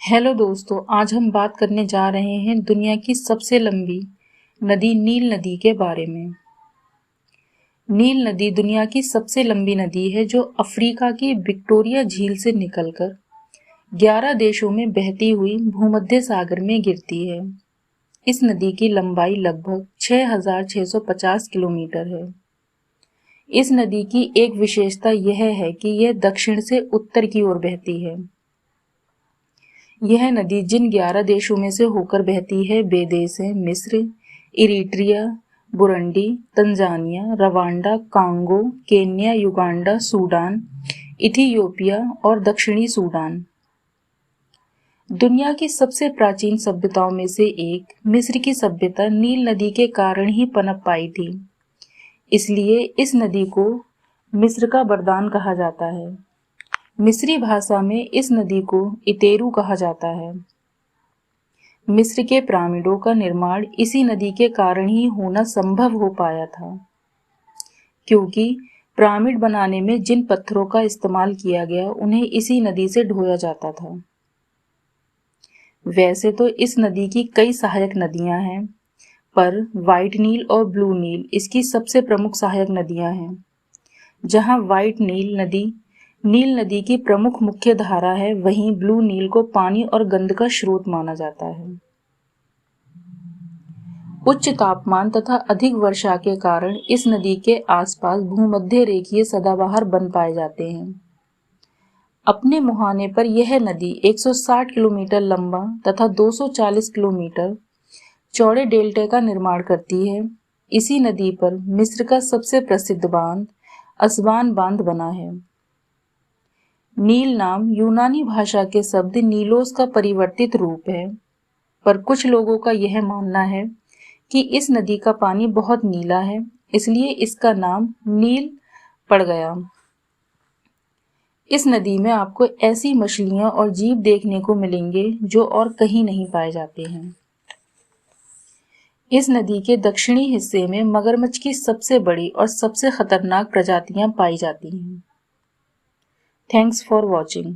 Hello दोस्तों, आज हम बात करने जा रहे हैं दुनिया की सबसे लंबी नदी नील नदी के बारे में। नील नदी दुनिया की सबसे लंबी नदी है जो अफ्रीका की विक्टोरिया झील से निकलकर 11 देशों में बहती हुई भूमध्य सागर में गिरती है। इस नदी की लंबाई लगभग 6,650 किलोमीटर है। इस नदी की एक विशेषता यह है कि यह दक्षिण से उत्तर की ओर बहती है। यह नदी जिन 11 देशों में से होकर बहती है वे देश हैं मिस्र, Eritrea, Burundi, Tanzania, Rwanda, Congo, Kenya, Uganda, Sudan, Ethiopia और दक्षिणी सूडान। दुनिया की सबसे प्राचीन सभ्यताओं में से एक मिस्र की सभ्यता नील नदी के कारण ही पनप पाई थी। इसलिए इस नदी को मिस्र का वरदान कहा जाता है। मिस्री भाषा में इस नदी को इतेरू कहा जाता है। मिस्र के पिरामिडों का निर्माण इसी नदी के कारण ही होना संभव हो पाया था, क्योंकि पिरामिड बनाने में जिन पत्थरों का इस्तेमाल किया गया उन्हें इसी नदी से ढोया जाता था। वैसे तो इस नदी की कई सहायक नदियां हैं, पर व्हाइट नील और ब्लू नील इसकी सबसे प्रमुख सहायक नदियां हैं। जहां व्हाइट नील नदी की प्रमुख मुख्य धारा है, वहीं ब्लू नील को पानी और गंध का स्रोत माना जाता है। उच्च तापमान तथा अधिक वर्षा के कारण इस नदी के आसपास भूमध्य रेखीय सदाबहार वन पाए जाते हैं। अपने मुहाने पर यह नदी 160 किलोमीटर लंबा तथा 240 किलोमीटर चौड़े डेल्टा का निर्माण करती है। इसी नदी पर मिस्र का सबसे प्रसिद्ध बांध असवान बांध बना है। नील नाम यूनानी भाषा के शब्द नीलोस का परिवर्तित रूप है, पर कुछ लोगों का यह मानना है कि इस नदी का पानी बहुत नीला है, इसलिए इसका नाम नील पड़ गया। इस नदी में आपको ऐसी मछलियां और जीव देखने को मिलेंगे जो और कहीं नहीं पाए जाते हैं। इस नदी के दक्षिणी हिस्से में मगरमच्छ की सबसे बड़ी और सबसे खतरनाक प्रजातियां पाई जाती हैं। Thanks for watching.